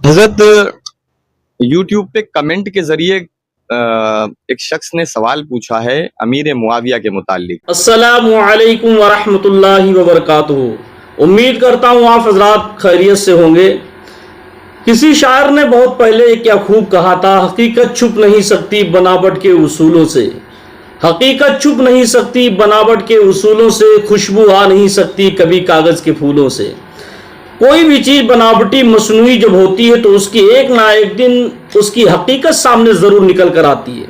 हजरत YouTube पे comment के जरिए एक शख्स ने सवाल पूछा है अमीर मुआविया के मुतालिक। अस्सलामु अलैकुम वरहमतुल्लाहि वबरकातुहू। उम्मीद करता हूँ आप हजरात खैरियत से होंगे। किसी शायर ने बहुत पहले क्या खूब कहा था, हकीकत छुप नहीं सकती बनावट के उसूलों से। हकीकत छुप नहीं सकती बनावट के उसूलों से, खुशबू आ नहीं सकती कभी कागज के फूलों से। कोई भी चीज बनावटी मसनूई जब होती है तो उसकी एक ना एक दिन उसकी हकीकत सामने जरूर निकल कर आती है।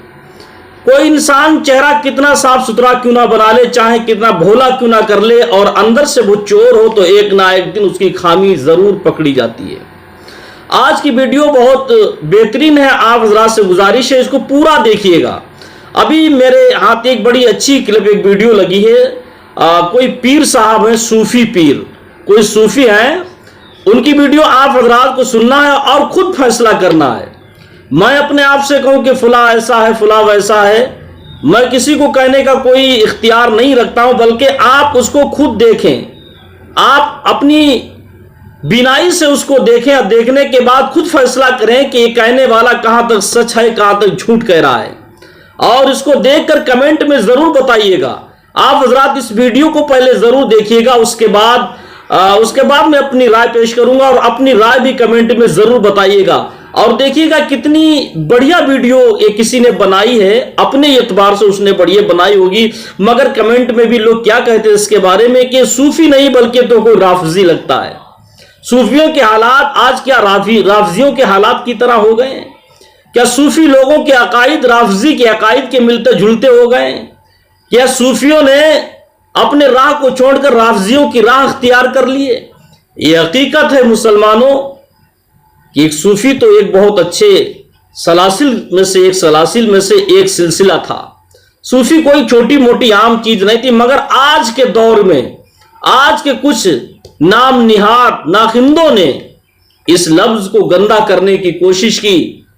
कोई इंसान चेहरा कितना साफ सुथरा क्यों ना बना ले, चाहे कितना भोला क्यों ना कर ले, और अंदर से वो चोर हो तो एक ना एक दिन उसकी खामी जरूर पकड़ी जाती है। आज की वीडियो बहुत बेहतरीन है, आप हजरात से गुजारिश है इसको पूरा देखिएगा। अभी मेरे हाथ एक बड़ी अच्छी क्लिप एक वीडियो लगी है। कोई पीर साहब है, सूफी पीर, कोई सूफी हैं, उनकी वीडियो आप हजरात को सुनना है और खुद फैसला करना है। मैं अपने आप से कहूं कि फुला ऐसा है फुला वैसा है, मैं किसी को कहने का कोई इख्तियार नहीं रखता हूं, बल्कि आप उसको खुद देखें, आप अपनी बीनाई से उसको देखें और देखने के बाद खुद फैसला करें कि ये कहने वाला कहां तक सच है कहां तक झूठ कह रहा है। और इसको देखकर कमेंट में जरूर बताइएगा। आप हजरात इस वीडियो को पहले जरूर देखिएगा, उसके बाद मैं अपनी राय पेश करूंगा और अपनी राय भी कमेंट में जरूर बताइएगा। और देखिएगा कितनी बढ़िया वीडियो ये किसी ने बनाई है, अपने एतबार से उसने बढ़िया बनाई होगी, मगर कमेंट में भी लोग क्या कहते हैं इसके बारे में कि सूफी नहीं बल्कि तो कोई राफजी लगता है। सूफियों के हालात आज क्या राफजियों के हालात की तरह हो गए हैं? क्या सूफी लोगों के अकायद राफजी के अकायद के मिलते जुलते हो गए? क्या सूफियों ने अपने राह को छोड़कर राफजियों की राह अख्तियार कर लिए? ये हकीकत है मुसलमानों कि एक सूफी तो एक बहुत अच्छे सलासिल में से एक सिलसिला था। सूफी कोई छोटी मोटी आम चीज नहीं थी, मगर आज के दौर में आज के कुछ नाम निहार नाखिंदों ने इस लफ्ज को गंदा करने की कोशिश की।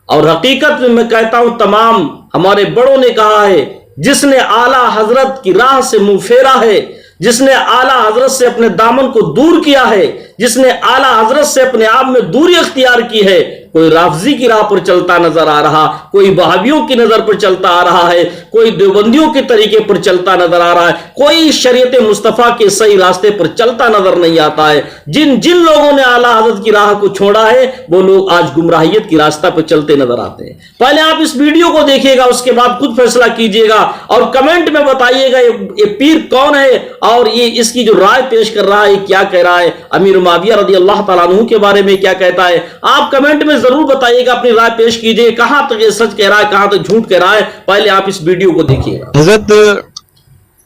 और हकीकत में मैं कहता हूं तमाम हमारे बड़ों ने कहा है, जिसने आला हजरत की राह से मुंह फेरा है, जिसने आला हजरत से अपने दामन को दूर किया है, जिसने आला हजरत से अपने आप में दूरी अख्तियार की है, कोई राफजी की राह पर चलता नजर आ रहा, कोई वहाबियों की नजर पर चलता आ रहा है, कोई देवबंदियों के तरीके पर चलता नजर आ रहा है, कोई शरीयत मुस्तफा के सही रास्ते पर चलता नजर नहीं आता है। जिन जिन लोगों ने आला हजरत की राह को छोड़ा है वो लोग आज गुमराहियत की रास्ता पर चलते नजर आते हैं। पहले आप इस वीडियो को देखिएगा, उसके बाद खुद फैसला कीजिएगा और कमेंट में बताइएगा ये पीर कौन है और ये इसकी जो राय पेश कर रहा है क्या कह रहा है, अमीर मुआविया रज़ी अल्लाह तआला अन्हु के बारे में क्या कहता है। आप कमेंट में जरूर बताइएगा, अपनी राय पेश कीजिए, कहां तक ये सच कह रहा है कहां तक झूठ कह रहा है। पहले आप इस वीडियो को देखिएगा। हजरत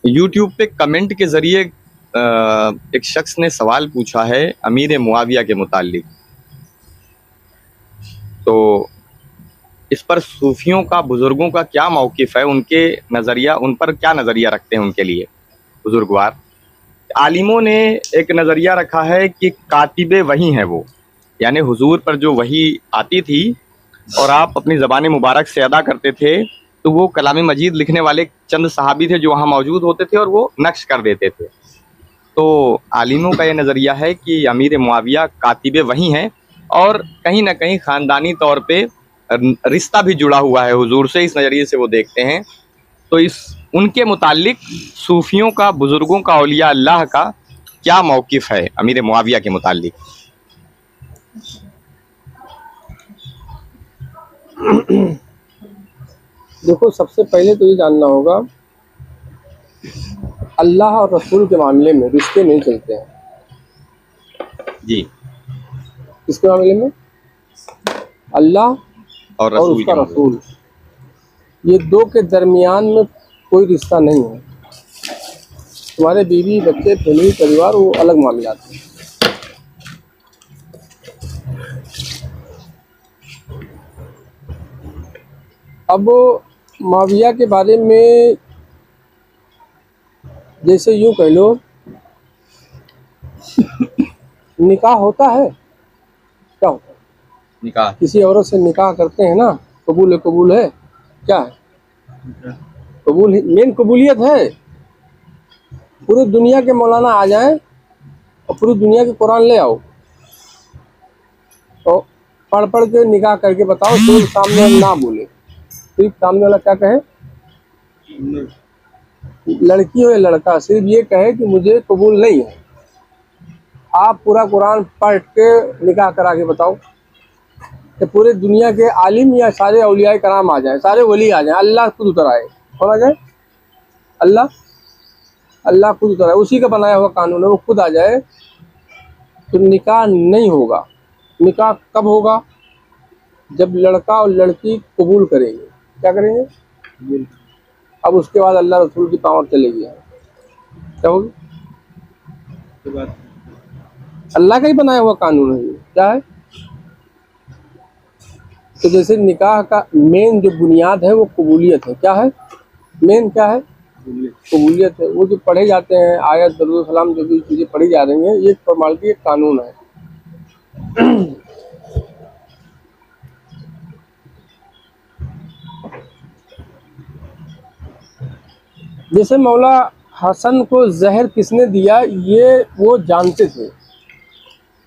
यूट्यूब पे कमेंट के जरिए एक शख्स ने सवाल पूछा है अमीर मुआविया के मुतालिक। तो इस पर सूफियों का, बुजुर्गों का क्या मौकिफ है, उनके नजरिया, उन पर क्या नजरिया रखते हैं उनके लिए बुजुर्गवार। आलिमों ने एक नजरिया रखा है कि कातिबे वही हैं वो, यानी हुजूर पर जो वही आती थी और आप अपनी ज़बान मुबारक से अदा करते थे, तो वो कलाम मजीद लिखने वाले चंद सहाबी थे जो वहाँ मौजूद होते थे और वो नक्श कर देते थे। तो आलिमों का ये नज़रिया है कि अमीर मुआविया कातिबे वही हैं और कहीं ना कहीं ख़ानदानी तौर पे रिश्ता भी जुड़ा हुआ है हुजूर से, इस नज़रिए से वो देखते हैं। तो इस उनके मुतालिक सूफियों का, बुज़ुर्गों का, औलिया अल्लाह का क्या मौक़िफ़ है अमीर मुआविया के मुतालिक। देखो, सबसे पहले तो ये जानना होगा, अल्लाह और रसूल के मामले में रिश्ते नहीं चलते हैं जी। किसके मामले में? अल्लाह और उसका रसूल, ये दो के दरमियान में कोई रिश्ता नहीं है। तुम्हारे बीवी बच्चे फैमिली परिवार वो अलग मामला है। अब मुआविया के बारे में जैसे यूं कह लो, निकाह होता है, क्या होता है? निकाह, किसी औरत से निकाह करते हैं ना, कबूल है, क्या है? कबूल, मेन कबूलियत है। पूरी दुनिया के मौलाना आ जाएं और पूरी दुनिया के कुरान ले आओ, तो पढ़ पढ़ के निकाह करके बताओ, सिर्फ सामने वाला ना बोले, सिर्फ सामने वाला क्या कहे, लड़की हो या लड़का, सिर्फ ये कहे कि मुझे कबूल नहीं है। आप पूरा कुरान पढ़ के निकाह करा के बताओ कि पूरे दुनिया के आलिम या सारे औलियाए कराम आ जाए, सारे वली आ जाए, अल्लाह खुद उतर आए। कौन आ जाए? अल्लाह खुद उतर आए, उसी का बनाया हुआ कानून है, वो खुद आ जाए तो निकाह नहीं होगा। निकाह कब होगा? जब लड़का और लड़की कबूल करेंगे। क्या करेंगे? अब उसके बाद अल्लाह रसूल की पावर चलेगी। क्या होगी? अल्लाह का ही बनाया हुआ कानून है। क्या है? तो जैसे निकाह का मेन जो बुनियाद है वो कबूलियत है। क्या है मेन? क्या है? कबूलियत है। वो जो पढ़े जाते हैं आयत, दरूद सलाम, जो भी चीज़ें पढ़ी जा रही हैं, ये फॉर्मालिटी, एक कानून है। जैसे मौला हसन को जहर किसने दिया, ये वो जानते थे।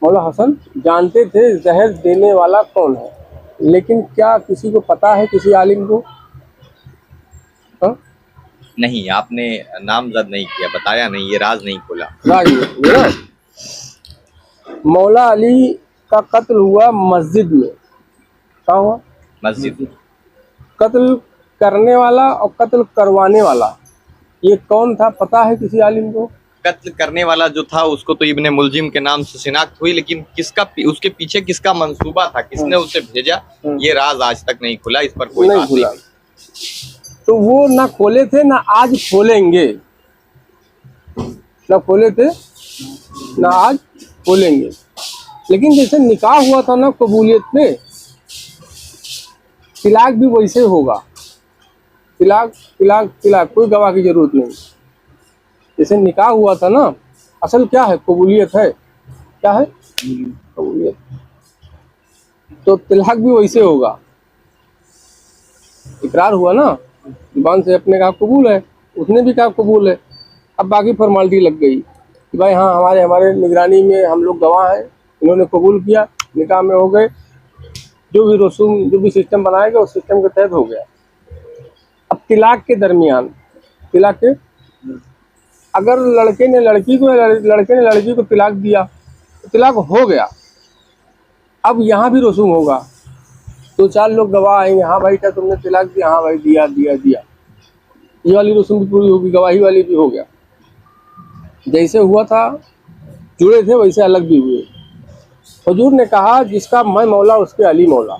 मौला हसन जानते थे जहर देने वाला कौन है, लेकिन क्या किसी को पता है, किसी आलिम को? हाँ? नहीं, आपने नामजद नहीं किया, बताया नहीं, ये राज नहीं खोला। राज नहीं ना। मौला अली का कत्ल हुआ मस्जिद में। क्या हुआ? मस्जिद। कत्ल करने वाला और कत्ल करवाने वाला ये कौन था, पता है किसी आलिम को? कत्ल करने वाला जो था उसको तो इब्ने मुलजिम के नाम से शिनाख्त हुई, लेकिन किसका, उसके पीछे किसका मंसूबा था, किसने उसे भेजा, ये राज आज तक नहीं खुला। इस पर कोई नहीं बात खुला। नहीं। तो वो ना खोले थे ना आज खोलेंगे, ना खोले थे ना आज खोलेंगे। लेकिन जैसे निकाह हुआ था ना कबूलियत में, तिलाक भी वैसे होगा। तिलाक तिलाक तिलाक, कोई गवाह की जरूरत नहीं। जैसे निकाह हुआ था ना, असल क्या है? कबूलियत है। क्या है? कबूलियत। तो तिलाक भी वैसे होगा। इकरार हुआ ना, जुबान से अपने कहा कबूल है, उसने भी कहा कबूल है। अब बाकी फॉर्मालिटी लग गई कि भाई हाँ हमारे निगरानी में हम लोग गवाह हैं, इन्होंने कबूल किया, निकाह में हो गए, जो भी रसूम, जो भी सिस्टम बनाएगा उस सिस्टम के तहत हो गया। अब तिलाक के दरमियान, तिलाक के, अगर लड़के ने लड़की को तिलाक दिया तो तिलाक हो गया। अब यहाँ भी रसूम होगा, 2-4 लोग गवाह आएंगे, हाँ भाई क्या तुमने तिलाक दिया? हाँ भाई दिया दिया दिया। ये वाली रसूम भी पूरी होगी, गवाही वाली भी हो गया। जैसे हुआ था जुड़े थे वैसे अलग भी हुए। हुजूर ने कहा जिसका मैं मौला उसके अली मौला।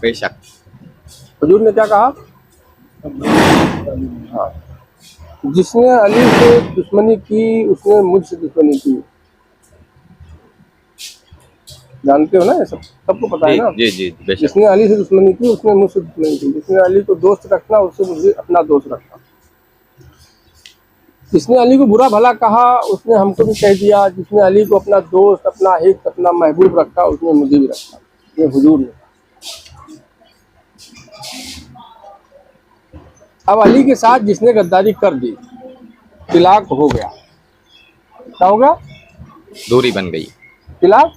बेशक। हुजूर ने क्या कहा? हाँ, जिसने अली से दुश्मनी की उसने मुझसे दुश्मनी की। जानते हो ना, ये सबको पता है ना। जी जी बेशक। जिसने अली से दुश्मनी की उसने मुझसे दुश्मनी की। जिसने अली को दोस्त रखना उससे मुझे अपना दोस्त रखना। जिसने अली को बुरा भला कहा उसने हमको भी कह दिया। जिसने अली को अपना दोस्त, अपना हित, अपना महबूब रखा उसने मुझे भी रखा। ये हुजूर ने। अब अली के साथ जिसने गद्दारी कर दी, तिलाक हो गया। क्या हो गया? दूरी बन गई। तिलाक।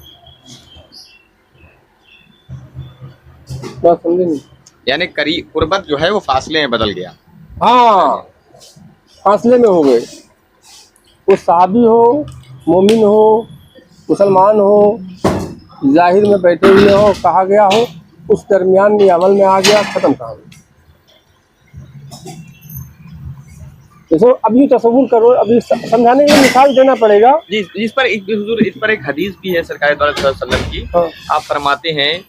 क्या समझे नहीं? यानी करीब कुर्बत जो है वो फासले में बदल गया। हाँ, फासले में हो गए। वो सहाबी हो, मोमिन हो, मुसलमान हो, जाहिर में बैठे हुए हो, कहा गया हो, उस दरमियान में अमल में आ गया, खत्म कहानी। देखो अभी तसव्वुर करो, अभी समझाने के लिए मिसाल देना पड़ेगा। जी, इस पर एक हदीस भी है सरकार दो अलैहि वसल्लम की। हाँ। आप फरमाते हैं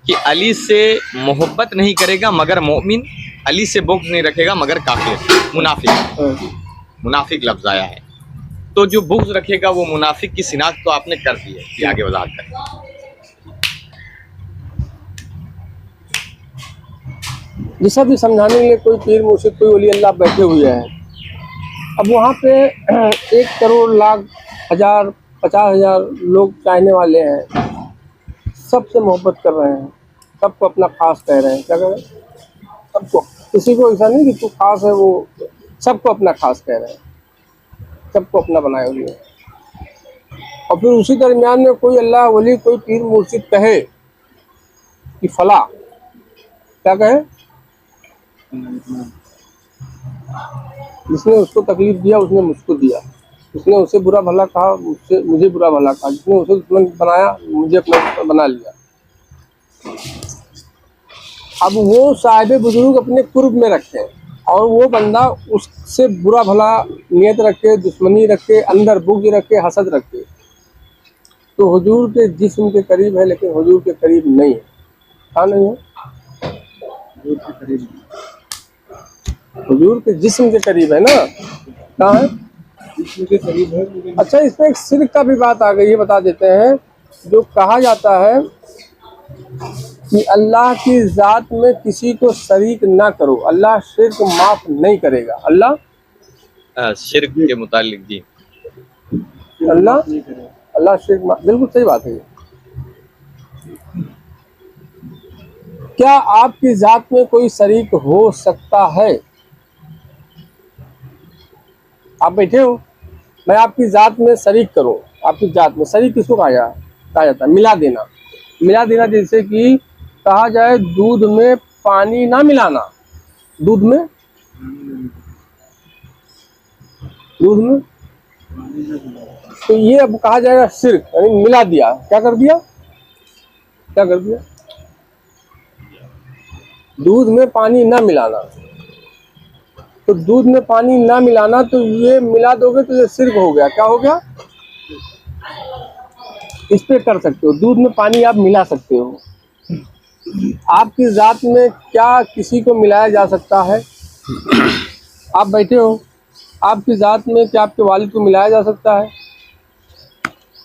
कि अली से मोहब्बत नहीं करेगा मगर मोमिन, अली से बुग़्ज़ नहीं रखेगा मगर काफिर, मुनाफिक। हाँ। मुनाफिक लफ्ज़ आया है। तो जो बुग़्ज़ रखेगा वो मुनाफिक की शिनाख्त तो आपने कर दी है, ये आगे वजाहत करें। जिसे भी समझाने के लिए कोई पीर मुर्शिद, कोई वली अल्लाह बैठे हुए हैं। अब वहाँ पे 1 करोड़ लाख हजार 50,000 लोग चाहने वाले हैं, सबसे मोहब्बत कर रहे हैं, सबको अपना खास कह रहे हैं। क्या कह रहे हैं? सबको, किसी को ऐसा नहीं कि तू खास है, वो सबको अपना खास कह रहे हैं, सबको अपना बनाए हुए हैं। और फिर उसी दरमियान में कोई अल्लाह वली, कोई पीर मुर्शिद कहे कि फला क्या कहे, जिसने उसको तकलीफ दिया उसने मुझको दिया, उसने उसे बुरा भला कहा मुझे बुरा भला कहा, जिसने उसे दुश्मन बनाया मुझे अपना दुश्मन बना लिया। अब वो साहिब बुजुर्ग अपने कुर्ब में रखे और वो बंदा उससे बुरा भला नियत रखे, दुश्मनी रखे, अंदर बुग़्ज़ रखे, हसद रखे, तो हुजूर के जिस्म के करीब है लेकिन हुजूर के करीब नहीं है। हाँ नहीं है, हुजूर के जिस्म के करीब है ना, कहाँ है, जिस्म के करीब है। अच्छा, इसमें एक शिर्क का भी बात आ गई है, बता देते हैं। जो कहा जाता है कि अल्लाह की ज़ात में किसी को शरीक ना करो, अल्लाह शिर्क माफ नहीं करेगा। अल्लाह शिर्क के मुतालिक जी, अल्लाह शिर्क माफ, बिल्कुल सही बात है। क्या आपकी ज़ात में कोई शरीक हो सकता है? आप बैठे हो, मैं आपकी ज़ात में शरीक करूं, आपकी ज़ात में शरीक किसको कहा जाता है? मिला देना। मिला देना जैसे कि कहा जाए दूध में पानी ना मिलाना, दूध में तो ये अब कहा जाएगा शिर्क, यानी मिला दिया। क्या कर दिया? दूध में पानी ना मिलाना, तो दूध में पानी ना मिलाना, तो ये मिला दोगे तो ये शिर्क हो गया। क्या हो गया? इस पे कर सकते हो, दूध में पानी आप मिला सकते हो। आपकी ज़ात में क्या किसी को मिलाया जा सकता है? आप बैठे हो, आपकी ज़ात में क्या आपके वालिद को मिलाया जा सकता है?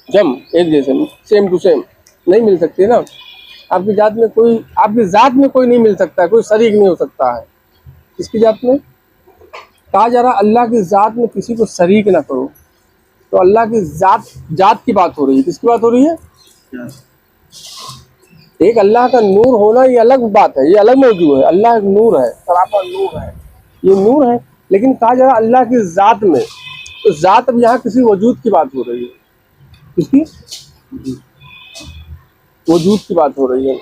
जम एक जैसे, सेम टू सेम नहीं मिल सकते ना। आपकी ज़ात में कोई नहीं मिल सकता है, कोई शरीक नहीं हो सकता है। इसकी ज़ात में कहा जा रहा अल्लाह की ज़ात में किसी को शरीक ना करो, तो अल्लाह की ज़ात की बात हो रही है। किसकी बात हो रही है? एक अल्लाह का नूर होना ये अलग बात है, ये अलग मौजू है। अल्लाह एक नूर है, सरापा नूर है, ये नूर है। लेकिन कहा जा रहा अल्लाह की ज़ात में, तो ज़ात अब यहाँ किसी वजूद की बात हो रही है। किसकी? वजूद की बात हो रही है।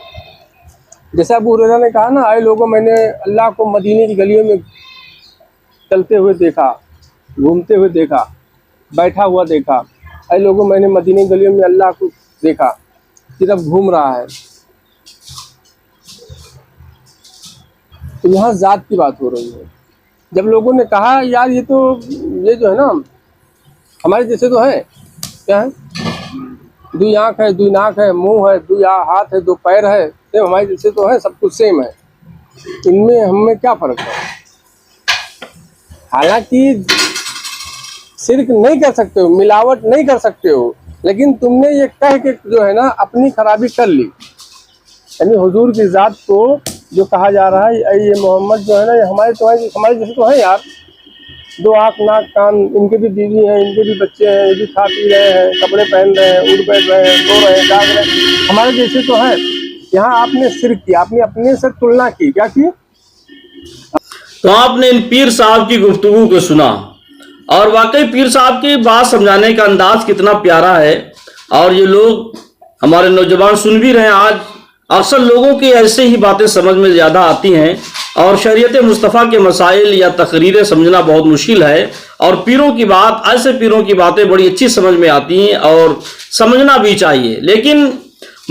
जैसे अबू हुरैरा ने कहा ना, आए लोगों, मैंने अल्लाह को मदीने की गलियों में चलते हुए देखा, घूमते हुए देखा, बैठा हुआ देखा। ऐ लोगों, मैंने मदीने की गलियों में अल्लाह को देखा, सिर्फ घूम रहा है। तो यहाँ ज़ात की बात हो रही है। जब लोगों ने कहा यार ये जो है ना हमारे जैसे तो है, क्या है, दो आँख है, दो नाक है, मुंह है, दो हाथ है, दो पैर है, सेम हमारे जैसे तो है, सब कुछ सेम है, इनमें हमें क्या फ़र्क है? हालांकि शिर्क नहीं कर सकते हो, मिलावट नहीं कर सकते हो, लेकिन तुमने ये कह के जो है ना अपनी खराबी कर ली। यानी हुजूर की ज़ात को जो कहा जा रहा है, ये मोहम्मद जो है ना, ये हमारे जैसे तो है यार, दो आँख नाक कान, इनके भी बीवी हैं, इनके भी बच्चे हैं, ये भी खा पी रहे हैं, कपड़े पहन रहे हैं, उठ बैठ रहे हैं, सो रहे हैं, जाग रहे हैं, हमारे जैसे तो हैं। यहाँ आपने शिर्क किया, आपने अपने से तुलना की। क्या की? तो आपने इन पीर साहब की गुफ्तगू को सुना, और वाकई पीर साहब की बात समझाने का अंदाज कितना प्यारा है। और ये लोग हमारे नौजवान सुन भी रहे हैं। आज अक्सर लोगों की ऐसे ही बातें समझ में ज़्यादा आती हैं, और शरीयत मुस्तफ़ा के मसाइल या तकरीरें समझना बहुत मुश्किल है। और पीरों की बात, ऐसे पीरों की बातें बड़ी अच्छी समझ में आती हैं और समझना भी चाहिए। लेकिन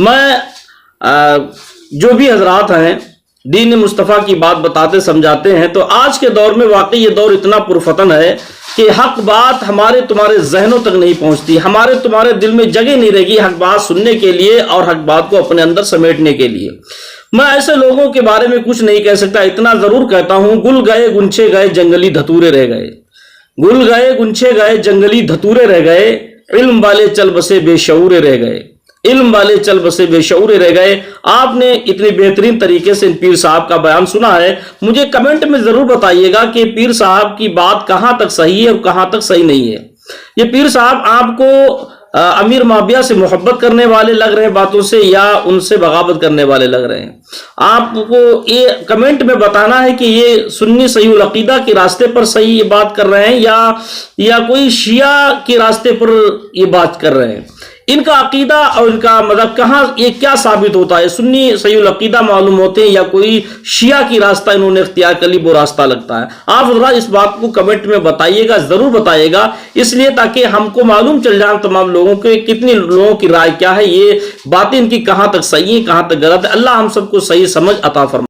मैं जो भी हजरात हैं दीन मुस्तफ़ा की बात बताते समझाते हैं, तो आज के दौर में वाकई ये दौर इतना पुरफतन है कि हक बात हमारे तुम्हारे जहनों तक नहीं पहुंचती, हमारे तुम्हारे दिल में जगह नहीं रहेगी हक बात सुनने के लिए और हक बात को अपने अंदर समेटने के लिए। मैं ऐसे लोगों के बारे में कुछ नहीं कह सकता, इतना जरूर कहता हूं, गुल गए गुंछे गए जंगली धतूरे रह गए, गुल गए गुंछे गए जंगली धतूरे रह गए, इल्म वाले चल बसे बेशऊरे रह गए, इल्म वाले चल बसे बेशऊरे रह गए। आपने इतनी बेहतरीन तरीके से पीर साहब का बयान सुना है। मुझे कमेंट में जरूर बताइएगा कि पीर साहब की बात कहां तक सही है और कहां तक सही नहीं है। ये पीर साहब आपको अमीर माविया से मोहब्बत करने वाले लग रहे हैं बातों से, या उनसे बगावत करने वाले लग रहे हैं? आपको ये कमेंट में बताना है कि ये सुन्नी सही उल अकीदा के रास्ते पर सही ये बात कर रहे हैं या कोई शिया के रास्ते पर ये बात कर रहे हैं। इनका अकीदा और इनका मतलब कहाँ ये क्या साबित होता है? सुन्नी सही अकीदा मालूम होते हैं या कोई शिया की रास्ता इन्होंने इख्तियार कर ली, वो रास्ता लगता है? आप जरा इस बात को कमेंट में बताइएगा, जरूर बताइएगा, इसलिए ताकि हमको मालूम चल जाए तमाम लोगों के कितने लोगों की राय क्या है, ये बातें इनकी कहां तक सही है कहां तक गलत है। अल्लाह हम सबको सही समझ अता फरमाए।